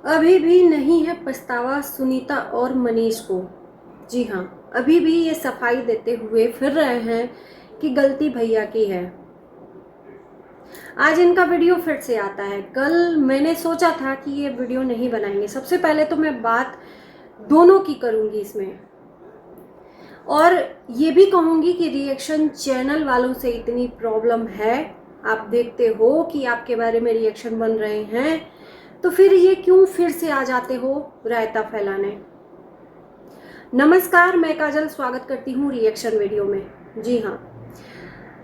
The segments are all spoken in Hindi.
अभी भी नहीं है पछतावा सुनीता और मनीष को। जी हाँ, अभी भी ये सफाई देते हुए फिर रहे हैं कि गलती भैया की है। आज इनका वीडियो फिर से आता है। कल मैंने सोचा था कि ये वीडियो नहीं बनाएंगे। सबसे पहले तो मैं बात दोनों की करूंगी इसमें, और ये भी कहूंगी कि रिएक्शन चैनल वालों से इतनी प्रॉब्लम है, आप देखते हो कि आपके बारे में रिएक्शन बन रहे हैं, तो फिर ये क्यों फिर से आ जाते हो रायता फैलाने। नमस्कार, मैं काजल स्वागत करती हूँ रिएक्शन वीडियो में। जी हाँ,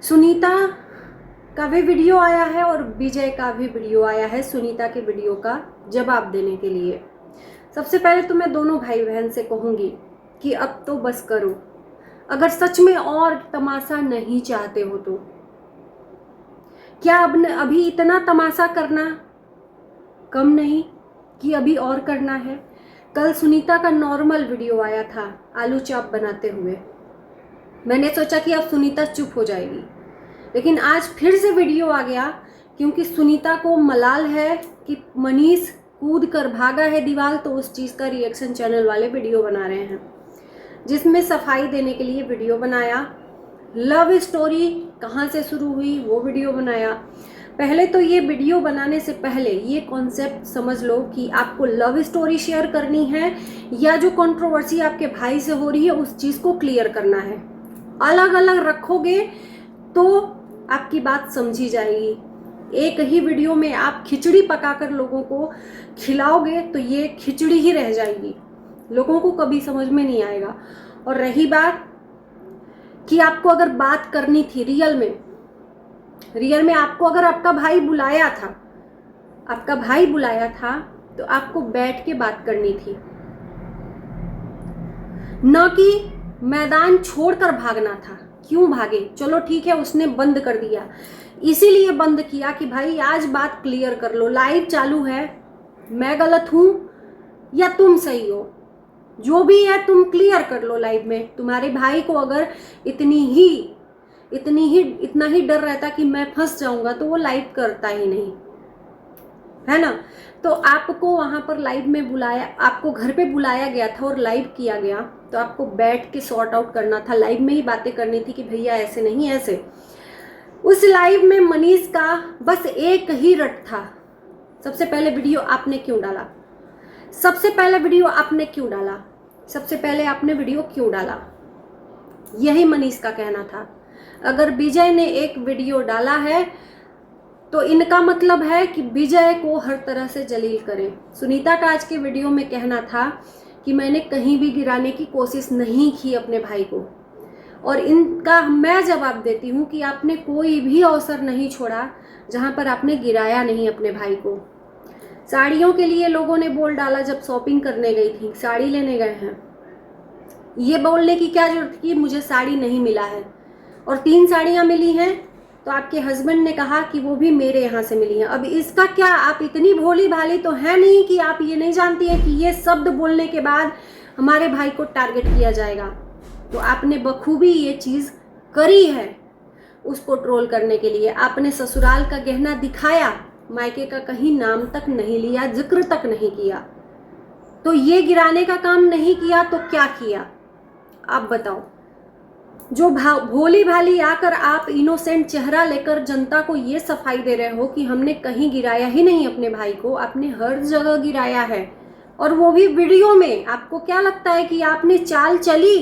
सुनीता का भी वीडियो आया है और विजय का भी वीडियो आया है सुनीता के वीडियो का जवाब देने के लिए। सबसे पहले तो मैं दोनों भाई बहन से कहूँगी कि अब तो बस करो। अगर सच में और तमाशा नहीं चाहते हो तो क्या अब अभी इतना तमाशा करना कम नहीं कि अभी और करना है। कल सुनीता का नॉर्मल वीडियो आया था आलू चाप बनाते हुए। मैंने सोचा कि अब सुनीता चुप हो जाएगी, लेकिन आज फिर से वीडियो आ गया क्योंकि सुनीता को मलाल है कि मनीष कूद कर भागा है दीवार, तो उस चीज़ का रिएक्शन चैनल वाले वीडियो बना रहे हैं, जिसमें सफाई देने के लिए वीडियो बनाया। लव स्टोरी कहाँ से शुरू हुई वो वीडियो बनाया। पहले तो ये वीडियो बनाने से पहले ये कॉन्सेप्ट समझ लो कि आपको लव स्टोरी शेयर करनी है या जो कंट्रोवर्सी आपके भाई से हो रही है उस चीज़ को क्लियर करना है। अलग अलग रखोगे तो आपकी बात समझी जाएगी। एक ही वीडियो में आप खिचड़ी पकाकर लोगों को खिलाओगे तो ये खिचड़ी ही रह जाएगी, लोगों को कभी समझ में नहीं आएगा। और रही बात कि आपको अगर बात करनी थी रियल में आपको अगर आपका भाई बुलाया था तो आपको बैठ के बात करनी थी, न कि मैदान छोड़कर भागना था। क्यों भागे? चलो ठीक है, उसने बंद कर दिया, इसीलिए बंद किया कि भाई आज बात क्लियर कर लो, लाइव चालू है, मैं गलत हूं या तुम सही हो, जो भी है तुम क्लियर कर लो लाइव में। तुम्हारे भाई को अगर इतना ही डर रहता कि मैं फंस जाऊंगा तो वो लाइव करता ही नहीं, है ना। तो आपको वहां पर लाइव में बुलाया, आपको घर पे बुलाया गया था और लाइव किया गया, तो आपको बैठ के सॉर्ट आउट करना था, लाइव में ही बातें करनी थी कि भैया ऐसे नहीं ऐसे। उस लाइव में मनीष का बस एक ही रट था, सबसे पहले वीडियो आपने क्यों डाला, सबसे पहले वीडियो क्यों डाला, यही मनीष का कहना था। अगर विजय ने एक वीडियो डाला है तो इनका मतलब है कि विजय को हर तरह से जलील करें। सुनीता का आज के वीडियो में कहना था कि मैंने कहीं भी गिराने की कोशिश नहीं की अपने भाई को, और इनका मैं जवाब देती हूँ कि आपने कोई भी अवसर नहीं छोड़ा जहाँ पर आपने गिराया नहीं अपने भाई को। साड़ियों के लिए लोगों ने बोल डाला, जब शॉपिंग करने गई थी, साड़ी लेने गए हैं, ये बोलने की क्या जरूरत थी मुझे साड़ी नहीं मिला है, और 3 साड़ियाँ मिली हैं तो आपके हस्बैंड ने कहा कि वो भी मेरे यहाँ से मिली हैं। अब इसका क्या, आप इतनी भोली भाली तो है नहीं कि आप ये नहीं जानती हैं कि ये शब्द बोलने के बाद हमारे भाई को टारगेट किया जाएगा। तो आपने बखूबी ये चीज़ करी है उसको ट्रोल करने के लिए। आपने ससुराल का गहना दिखाया, मायके का कहीं नाम तक नहीं लिया, जिक्र तक नहीं किया, तो ये गिराने का काम नहीं किया तो क्या किया आप बताओ। जो भोली भाली आकर आप इनोसेंट चेहरा लेकर जनता को ये सफाई दे रहे हो कि हमने कहीं गिराया ही नहीं अपने भाई को, आपने हर जगह गिराया है, और वो भी वीडियो में। आपको क्या लगता है कि आपने चाल चली,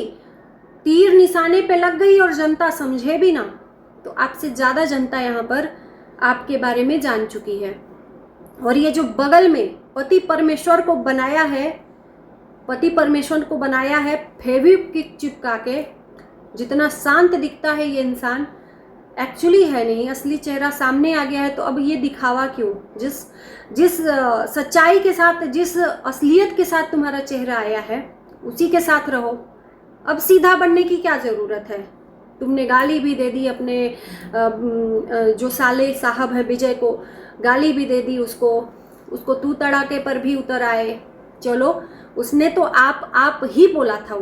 तीर निशाने पे लग गई और जनता समझे भी ना? तो आपसे ज़्यादा जनता यहाँ पर आपके बारे में जान चुकी है। और ये जो बगल में पति परमेश्वर को बनाया है फेविक्विक चिपका के, जितना शांत दिखता है ये इंसान एक्चुअली है नहीं, असली चेहरा सामने आ गया है। तो अब ये दिखावा क्यों? जिस सच्चाई के साथ, जिस असलियत के साथ तुम्हारा चेहरा आया है उसी के साथ रहो। अब सीधा बनने की क्या ज़रूरत है? तुमने गाली भी दे दी अपने जो साले साहब है विजय को, गाली भी दे दी उसको तू तड़ाके पर भी उतर आए। चलो, उसने तो आप ही बोला था,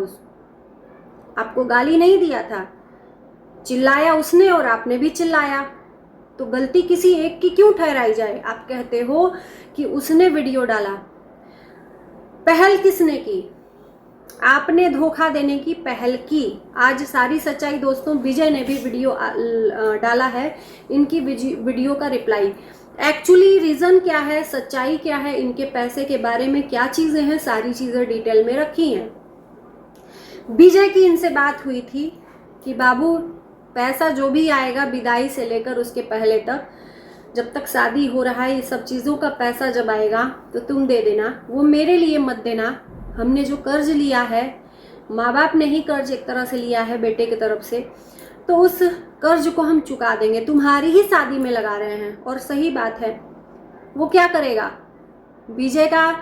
आपको गाली नहीं दिया था, चिल्लाया उसने और आपने भी चिल्लाया, तो गलती किसी एक की क्यों ठहराई जाए? आप कहते हो कि उसने वीडियो डाला, पहल किसने की? आपने धोखा देने की पहल की। आज सारी सच्चाई दोस्तों, विजय ने भी वीडियो डाला है, इनकी वीडियो का रिप्लाई। एक्चुअली रीजन क्या है, सच्चाई क्या है, इनके पैसे के बारे में क्या चीजें हैं, सारी चीजें डिटेल में रखी हैं। विजय की इनसे बात हुई थी कि बाबू पैसा जो भी आएगा विदाई से लेकर उसके पहले तक, जब तक शादी हो रहा है, ये सब चीज़ों का पैसा जब आएगा तो तुम दे देना, वो मेरे लिए मत देना। हमने जो कर्ज लिया है, माँ बाप ने ही कर्ज एक तरह से लिया है बेटे की तरफ से, तो उस कर्ज को हम चुका देंगे, तुम्हारी ही शादी में लगा रहे हैं। और सही बात है, वो क्या करेगा? विजय का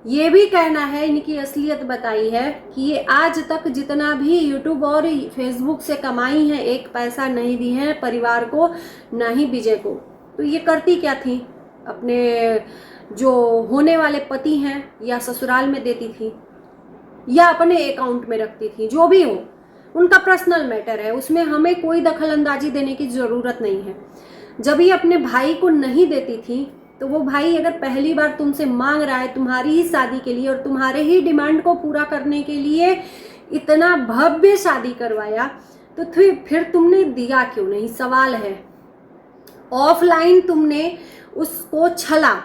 ये भी कहना है, इनकी असलियत बताई है कि ये आज तक जितना भी यूट्यूब और फेसबुक से कमाई है, एक पैसा नहीं दी है परिवार को, ना ही विजय को। तो ये करती क्या थी? अपने जो होने वाले पति हैं या ससुराल में देती थी या अपने अकाउंट में रखती थी, जो भी हो, उनका पर्सनल मैटर है, उसमें हमें कोई दखल अंदाजी देने की ज़रूरत नहीं है। जब ये अपने भाई को नहीं देती थी, तो वो भाई अगर पहली बार तुमसे मांग रहा है तुम्हारी ही शादी के लिए और तुम्हारे ही डिमांड को पूरा करने के लिए इतना भव्य शादी करवाया, तो फिर तुमने दिया क्यों नहीं? सवाल है। ऑफलाइन तुमने उसको छला,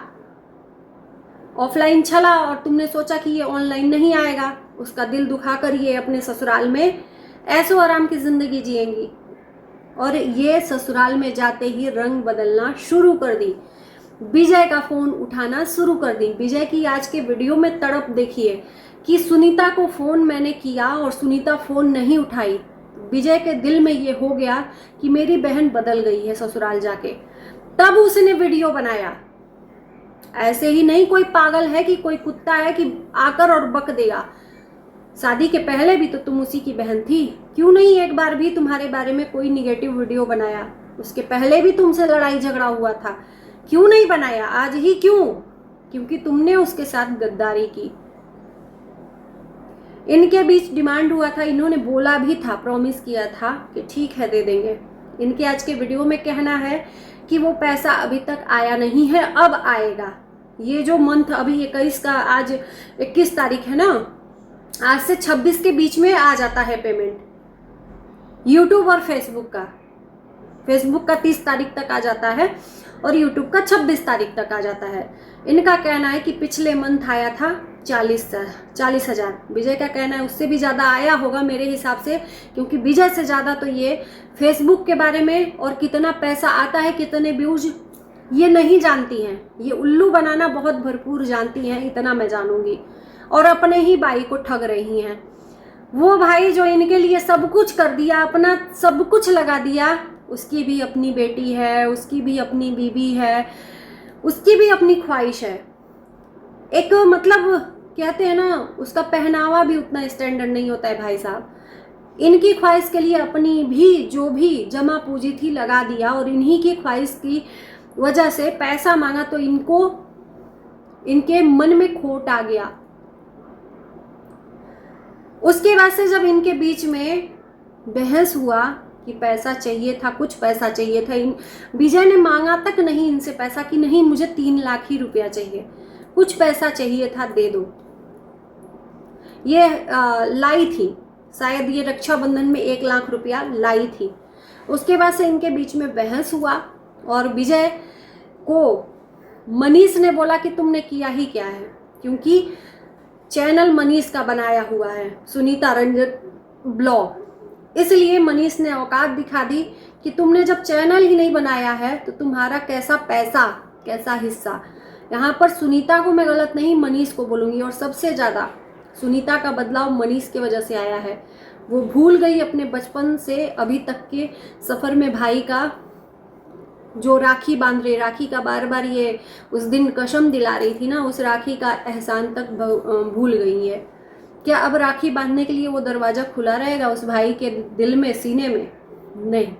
ऑफलाइन छला और तुमने सोचा कि ये ऑनलाइन नहीं आएगा, उसका दिल दुखा कर ये अपने ससुराल में ऐसो आराम की जिंदगी जिएंगी। और ये ससुराल में जाते ही रंग बदलना शुरू कर दी, विजय का फोन उठाना शुरू कर दी। विजय की आज के वीडियो में तड़प देखिए कि सुनीता को फोन मैंने किया और सुनीता फोन नहीं उठाई। विजय के दिल में ये हो गया कि मेरी बहन बदल गई है ससुराल जाके, तब उसने वीडियो बनाया। ऐसे ही नहीं कोई पागल है कि कोई कुत्ता है कि आकर और बक देगा। शादी के पहले भी तो तुम उसी की बहन थी, क्यों नहीं एक बार भी तुम्हारे बारे में कोई निगेटिव वीडियो बनाया? उसके पहले भी तुमसे लड़ाई झगड़ा हुआ था, क्यों नहीं बनाया? आज ही क्यों? क्योंकि तुमने उसके साथ गद्दारी की। इनके बीच डिमांड हुआ था, इन्होंने बोला भी था, प्रॉमिस किया था कि ठीक है दे देंगे। इनके आज के वीडियो में कहना है कि वो पैसा अभी तक आया नहीं है, अब आएगा। ये जो मंथ अभी 21 का, आज 21 तारीख है ना, आज से 26 के बीच में आ जाता है पेमेंट यूट्यूब और फेसबुक का। फेसबुक का 30 तारीख तक आ जाता है और यूट्यूब का 26 तारीख तक आ जाता है। इनका कहना है कि पिछले मंथ आया था 40,000। विजय का कहना है उससे भी ज़्यादा आया होगा मेरे हिसाब से, क्योंकि विजय से ज़्यादा तो ये फेसबुक के बारे में और कितना पैसा आता है, कितने व्यूज, ये नहीं जानती हैं। ये उल्लू बनाना बहुत भरपूर जानती हैं, इतना मैं जानूंगी। और अपने ही भाई को ठग रही हैं। वो भाई जो इनके लिए सब कुछ कर दिया, अपना सब कुछ लगा दिया, उसकी भी अपनी बेटी है, उसकी भी अपनी बीवी है, उसकी भी अपनी ख्वाहिश है। एक मतलब कहते हैं ना, उसका पहनावा भी उतना स्टैंडर्ड नहीं होता है भाई साहब। इनकी ख्वाहिश के लिए अपनी भी जो भी जमा पूंजी थी लगा दिया, और इन्हीं की ख्वाहिश की वजह से पैसा मांगा तो इनको, इनके मन में खोट आ गया। उसके बाद से जब इनके बीच में बहस हुआ कि पैसा चाहिए था, कुछ पैसा चाहिए था, विजय ने मांगा तक नहीं इनसे पैसा कि नहीं मुझे 3 लाख ही रुपया चाहिए, कुछ पैसा चाहिए था, दे दो। ये लाई थी, शायद ये रक्षाबंधन में 1 लाख रुपया लाई थी। उसके बाद से इनके बीच में बहस हुआ और विजय को मनीष ने बोला कि तुमने किया ही क्या है, क्योंकि चैनल मनीष का बनाया हुआ है, सुनीता रंजन ब्लॉग, इसलिए मनीष ने औकात दिखा दी कि तुमने जब चैनल ही नहीं बनाया है तो तुम्हारा कैसा पैसा, कैसा हिस्सा। यहाँ पर सुनीता को मैं गलत नहीं, मनीष को बोलूँगी। और सबसे ज़्यादा सुनीता का बदलाव मनीष की वजह से आया है। वो भूल गई अपने बचपन से अभी तक के सफ़र में भाई का जो राखी बांध रही, राखी का बार बार ये उस दिन कसम दिला रही थी ना, उस राखी का एहसान तक भूल गई है। क्या अब राखी बांधने के लिए वो दरवाज़ा खुला रहेगा उस भाई के दिल में, सीने में? नहीं।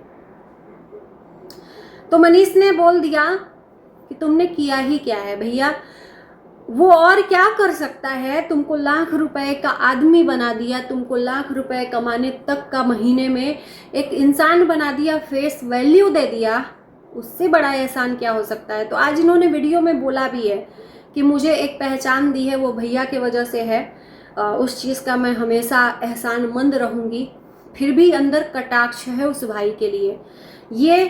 तो मनीष ने बोल दिया कि तुमने किया ही क्या है भैया, वो और क्या कर सकता है? तुमको लाख रुपए का आदमी बना दिया, तुमको लाख रुपए कमाने तक का महीने में एक इंसान बना दिया, फेस वैल्यू दे दिया, उससे बड़ा एहसान क्या हो सकता है? तो आज इन्होंने वीडियो में बोला भी है कि मुझे एक पहचान दी है वो भैया की वजह से है। उस चीज़ का मैं हमेशा एहसानमंद रहूँगी। फिर भी अंदर कटाक्ष है उस भाई के लिए। ये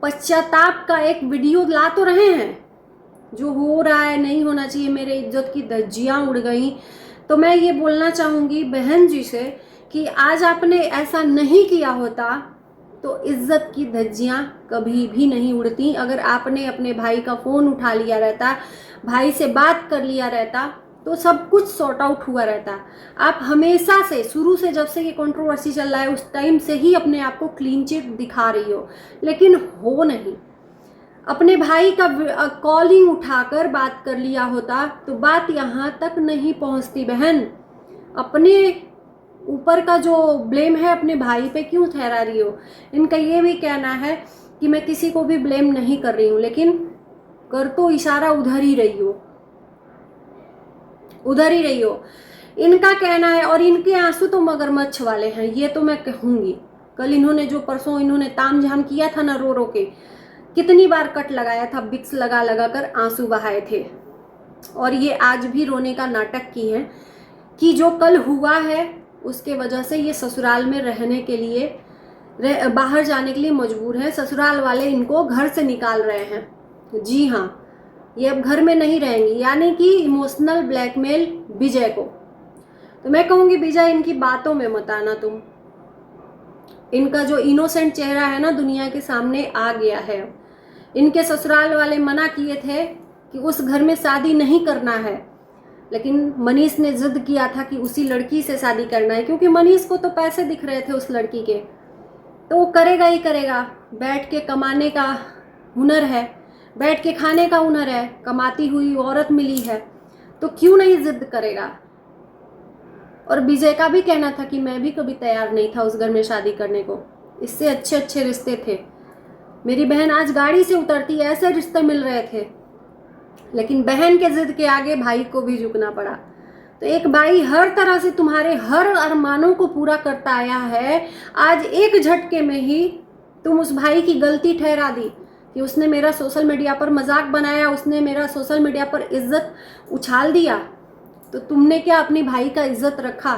पश्चाताप का एक वीडियो ला तो रहे हैं, जो हो रहा है नहीं होना चाहिए, मेरे इज्जत की धज्जियाँ उड़ गई। तो मैं ये बोलना चाहूँगी बहन जी से कि आज आपने ऐसा नहीं किया होता तो इज्जत की धज्जियाँ कभी भी नहीं उड़ती। अगर आपने अपने भाई का फ़ोन उठा लिया रहता, भाई से बात कर लिया रहता, तो सब कुछ सॉर्ट आउट हुआ रहता। आप हमेशा से, शुरू से, जब से ये कंट्रोवर्सी चल रहा है उस टाइम से ही अपने आप को क्लीन चिट दिखा रही हो, लेकिन हो नहीं। अपने भाई का कॉलिंग उठाकर बात कर लिया होता तो बात यहाँ तक नहीं पहुँचती बहन। अपने ऊपर का जो ब्लेम है अपने भाई पे क्यों ठहरा रही हो? इनका ये भी कहना है कि मैं किसी को भी ब्लेम नहीं कर रही हूँ, लेकिन कर तो इशारा उधर ही रही हो, उधर ही रही हो। इनका कहना है, और इनके आंसू तो मगरमच्छ वाले हैं, ये तो मैं कहूँगी। कल इन्होंने जो परसों इन्होंने तामझाम किया था ना, रो रो के कितनी बार कट लगाया था, बिक्स लगा लगा कर आंसू बहाए थे। और ये आज भी रोने का नाटक की है कि जो कल हुआ है उसके वजह से ये ससुराल में रहने के लिए, बाहर जाने के लिए मजबूर है। ससुराल वाले इनको घर से निकाल रहे हैं। जी हाँ, ये अब घर में नहीं रहेंगी, यानी कि इमोशनल ब्लैकमेल विजय को। तो मैं कहूँगी विजय, इनकी बातों में मत आना तुम। इनका जो इनोसेंट चेहरा है ना दुनिया के सामने आ गया है। इनके ससुराल वाले मना किए थे कि उस घर में शादी नहीं करना है, लेकिन मनीष ने जिद किया था कि उसी लड़की से शादी करना है, क्योंकि मनीष को तो पैसे दिख रहे थे उस लड़की के, तो वो करेगा ही करेगा। बैठ के कमाने का हुनर है, बैठ के खाने का हुनर है, कमाती हुई औरत मिली है, तो क्यों नहीं जिद करेगा। और विजय का भी कहना था कि मैं भी कभी तैयार नहीं था उस घर में शादी करने को, इससे अच्छे अच्छे रिश्ते थे। मेरी बहन आज गाड़ी से उतरती, ऐसे रिश्ते मिल रहे थे, लेकिन बहन के जिद के आगे भाई को भी झुकना पड़ा। तो एक भाई हर तरह से तुम्हारे हर अरमानों को पूरा करता आया है, आज एक झटके में ही तुम उस भाई की गलती ठहरा दी कि उसने मेरा सोशल मीडिया पर मजाक बनाया, उसने मेरा सोशल मीडिया पर इज्जत उछाल दिया। तो तुमने क्या अपने भाई का इज्जत रखा?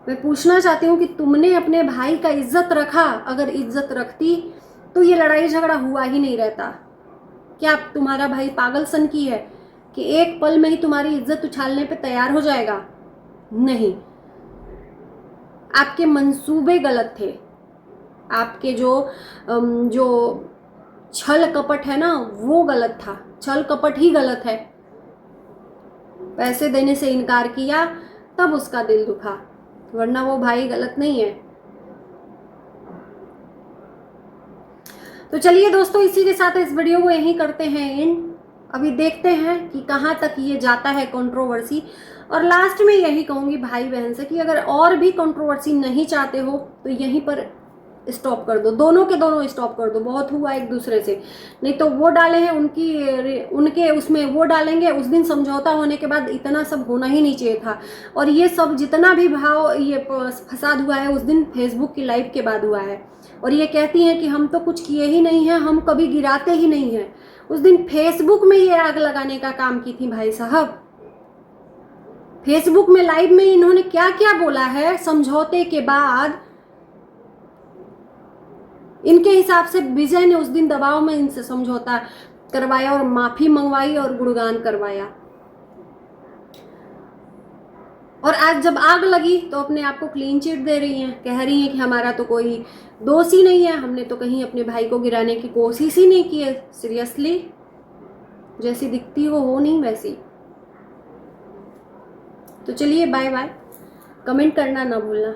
मैं पूछना चाहती हूँ कि तुमने अपने भाई का इज्जत रखा? अगर इज्जत रखती तो ये लड़ाई झगड़ा हुआ ही नहीं रहता। क्या तुम्हारा भाई पागल सन की है कि एक पल में ही तुम्हारी इज्जत उछालने पे तैयार हो जाएगा? नहीं, आपके मंसूबे गलत थे। आपके जो छल कपट है ना, वो गलत था। छल कपट ही गलत है। पैसे देने से इनकार किया तब उसका दिल दुखा, वरना वो भाई गलत नहीं है। तो चलिए दोस्तों, इसी के साथ इस वीडियो को यहीं करते हैं एंड। अभी देखते हैं कि कहाँ तक ये जाता है कंट्रोवर्सी। और लास्ट में यही कहूँगी भाई बहन से कि अगर और भी कंट्रोवर्सी नहीं चाहते हो तो यहीं पर स्टॉप कर दो, दोनों के दोनों स्टॉप कर दो। बहुत हुआ एक दूसरे से, नहीं तो वो डाले हैं उनके उसमें वो डालेंगे। उस दिन समझौता होने के बाद इतना सब होना ही नहीं चाहिए था। और ये सब जितना भी ये फसाद हुआ है उस दिन फेसबुक की लाइव के बाद हुआ है। और ये कहती हैं कि हम तो कुछ किए ही नहीं हैं, हम कभी गिराते ही नहीं हैं। उस दिन फेसबुक में ये आग लगाने का काम की थी भाई साहब। फेसबुक में लाइव में इन्होंने क्या क्या बोला है समझौते के बाद। इनके हिसाब से विजय ने उस दिन दबाव में इनसे समझौता करवाया और माफी मंगवाई और गुणगान करवाया। और आज जब आग लगी तो अपने आप को क्लीन चिट दे रही हैं, कह रही हैं कि हमारा तो कोई दोष ही नहीं है, हमने तो कहीं अपने भाई को गिराने की कोशिश ही नहीं की है। सीरियसली, जैसी दिखती हो नहीं वैसी। तो चलिए बाय बाय, कमेंट करना ना भूलना।